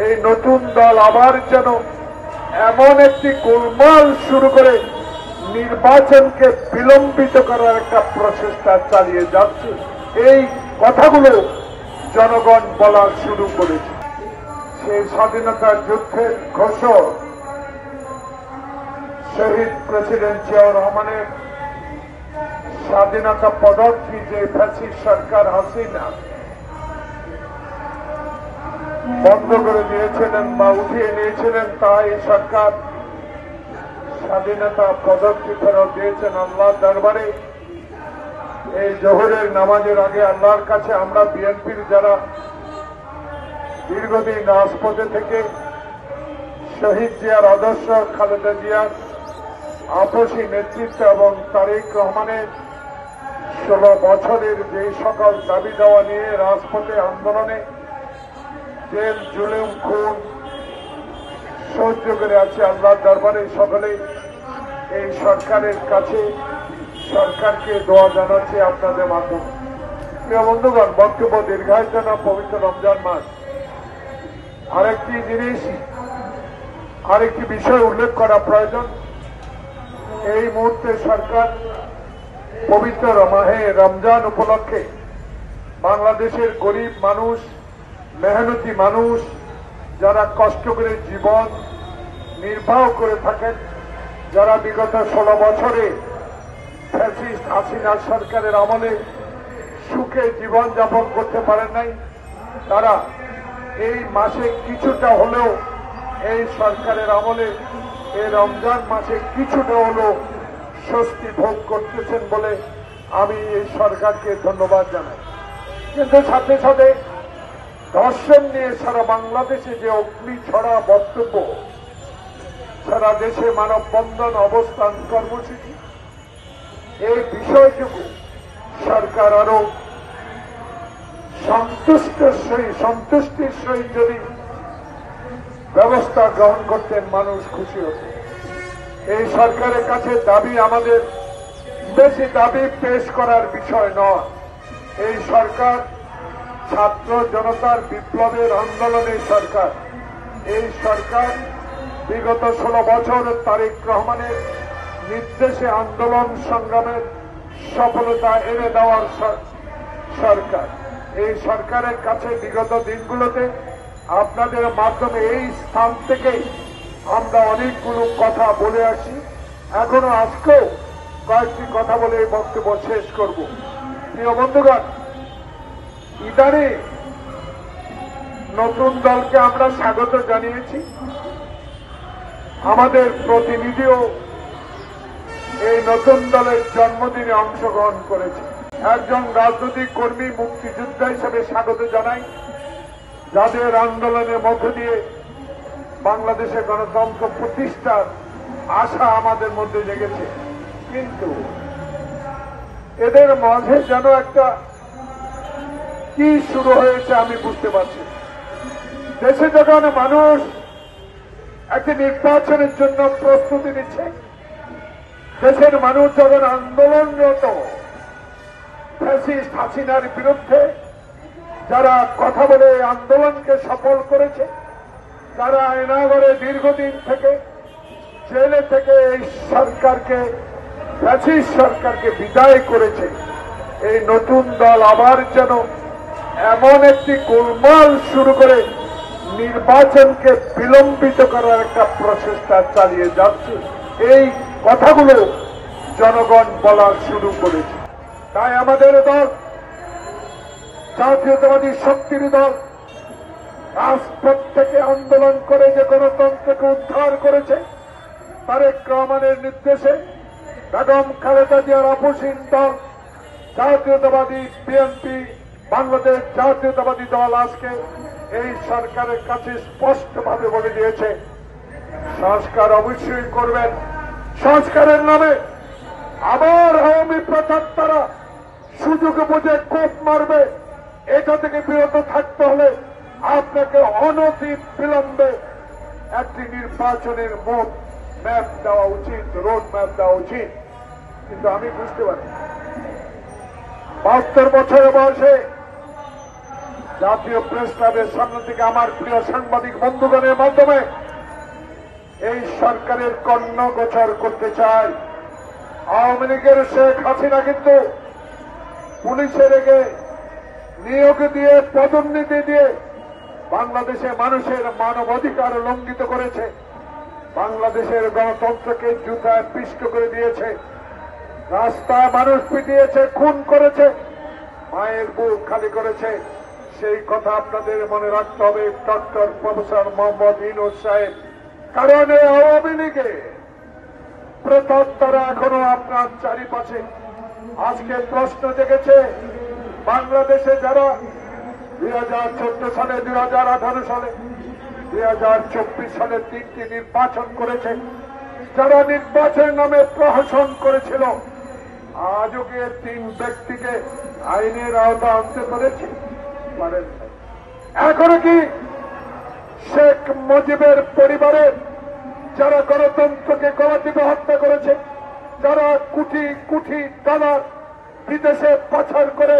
এই নতুন দল আবার যেন এমন একটি গোলমাল শুরু করে নির্বাচনকে বিলম্বিত করার একটা প্রচেষ্টা চালিয়ে যাচ্ছে, এই কথাগুলো জনগণ বলা শুরু করেছে। সেই স্বাধীনতার যুদ্ধের ঘোষক শহীদ প্রেসিডেন্ট জিয়াউর রহমানের স্বাধীনতা পদকটি যে ফ্যাসিস্ট সরকার হাসিনা বন্ধ করে দিয়েছিলেন বা উঠিয়ে নিয়েছিলেন, তা এই সরকার স্বাধীনতা পদকটি ফেরত দিয়েছেন আল্লাহর দরবারে। এই জোহরের নামাজের আগে আল্লাহর কাছে আমরা বিএনপির যারা দীর্ঘদিন রাজপথে থেকে শহীদ জিয়ার আদর্শ, খালেদা জিয়ার আপসী নেতৃত্ব এবং তারেক রহমানের 16 বছরের যে সকল দাবি দেওয়া নিয়ে রাজপথে আন্দোলনে জেল জুলুম খুন সহ্য করে আছে, আল্লাহর দরবারে সকলে এই সরকারের কাছে সরকারকে দোয়া জানাচ্ছে আপনাদের মাধ্যমে। প্রিয় বন্ধুগণ, বক্তব্য দীর্ঘায়িত না, পবিত্র রমজান মাস। আরেকটি বিষয় উল্লেখ করা প্রয়োজন। এই মুহূর্তে সরকার পবিত্র মাহে রমজান উপলক্ষে বাংলাদেশের গরিব মানুষ, মেহনতি মানুষ, যারা কষ্ট করে জীবন নির্বাহ করে থাকেন, যারা বিগত 16 বছরে ফ্যাসিস্ট হাসিনা সরকারের আমলে সুখে জীবন যাপন করতে পারেন নাই, তারা এই মাসে কিছুটা হলেও এই সরকারের আমলে এই রমজান মাসে কিছুটা হলেও স্বস্তি ভোগ করতেছেন বলে আমি এই সরকারকে ধন্যবাদ জানাই। কিন্তু সাথে সাথে ধর্ষণ নিয়ে সারা বাংলাদেশে যে অগ্নি ছড়া বক্তব্য, সারা দেশে মানববন্ধন, অবস্থান, কর্মসূচি, এই বিষয়টুকু সরকার আরো সন্তুষ্টির সহিত যদি ব্যবস্থা গ্রহণ করতেন, মানুষ খুশি হতো। এই সরকারের কাছে দাবি আমাদের বেশি দাবি পেশ করার বিষয় নয়। এই সরকার ছাত্র জনতার বিপ্লবের আন্দোলনের সরকার। এই সরকার বিগত 16 বছর তারেক রহমানের নির্দেশে আন্দোলন সংগ্রামের সফলতা এনে দেওয়ার সরকার। এই সরকারের কাছে বিগত দিনগুলোতে আপনাদের মাধ্যমে এই স্থান থেকেই আমরা অনেকগুলো কথা বলে আসি, এখনো আজকেও কয়েকটি কথা বলে এই বক্তব্য শেষ করব। প্রিয় বন্ধুগণ, ইদানিং নতুন দলকে আমরা স্বাগত জানিয়েছি। আমাদের প্রতিনিধিও এই নতুন দলের জন্মদিনে অংশগ্রহণ করেছে। একজন রাজনৈতিক কর্মী, মুক্তিযোদ্ধা হিসেবে স্বাগত জানাই, যাদের আন্দোলনের মধ্য দিয়ে বাংলাদেশে গণতন্ত্র প্রতিষ্ঠার আশা আমাদের মধ্যে জেগেছে। কিন্তু এদের মাঝে যেন একটা কি শুরু হয়েছে আমি বুঝতে পারছি। দেশে যখন মানুষ একটি নির্বাচনের জন্য প্রস্তুতি নিচ্ছে, দেশের মানুষ যখন আন্দোলনরত ফ্যাসিস্ট হাসিনার বিরুদ্ধে যারা কথা বলে আন্দোলনকে সফল করেছে, যারা আয়নাগরে দীর্ঘদিন থেকে জেলে থেকে এই সরকারকে, ফ্যাসিস্ট সরকারকে বিদায় করেছে, এই নতুন দল আবার যেন এমন একটি গোলমাল শুরু করে নির্বাচনকে বিলম্বিত করার একটা প্রচেষ্টা চালিয়ে যাচ্ছে, এই কথাগুলো জনগণ বলা শুরু করেছে। তাই আমাদের দল, জাতীয়তাবাদী শক্তির দল, রাজপথ থেকে আন্দোলন করে যে গণতন্ত্রকে উদ্ধার করেছে, তারেক রহমানের নির্দেশে বেগম খালেদা জিয়ার আপসীন দল জাতীয়তাবাদী বিএনপি, বাংলাদেশ জাতীয়তাবাদী দল আজকে এই সরকারের কাছে স্পষ্টভাবে বলে দিয়েছে, সংস্কার অবশ্যই করবেন। সংস্কারের নামে আবার আওয়ামী প্রতাত্তারা সুযোগ বুঝে কোপ মারবে। এটা থেকে বিরত থাকতে হলে আপনাকে অনতি বিলম্বে একটি নির্বাচনের ম্যাপ দেওয়া উচিত, রোড ম্যাপ দেওয়া উচিত। কিন্তু আমি বুঝতে পারি 72 বছর বয়সে জাতীয় প্রেস ক্লাবের সামনে থেকে আমার প্রিয় সাংবাদিক বন্ধুগণের মাধ্যমে এই সরকারের কর্ণগোচর করতে চাই। আওয়ামী লীগের শেখ হাসিনা কিন্তু পুলিশে রেখে নিয়োগ দিয়ে পদোন্নতি দিয়ে বাংলাদেশে মানুষের মানবাধিকার লঙ্ঘিত করেছে, বাংলাদেশের গণতন্ত্রকে জুতায় পিষ্ট করে দিয়েছে, রাস্তায় মানুষ পিটিয়েছে, খুন করেছে, মায়ের বুক খালি করেছে। সেই কথা আপনাদের মনে রাখতে হবে ডক্টর প্রফেসর মোহাম্মদ ইউনূস সাহেব। কারণ এই আওয়ামী লীগে প্রেতাত্মারা এখনো আপনার চারিপাশে। আজকে প্রশ্ন জেগেছে, বাংলাদেশে যারা 2014 সালে, 2018 সালে, 2024 সালে 3টি নির্বাচন করেছে, যারা নির্বাচনের নামে প্রহসন করেছিল, আজও কি 3 ব্যক্তিকে আইনের আওতা আনতে পেরেছে? পারেন নাই। এখনো কি শেখ মুজিবের পরিবারের যারা গণতন্ত্রকে গলা টিপে হত্যা করেছে, যারা কোটি কোটি ডলার বিদেশে পাচার করে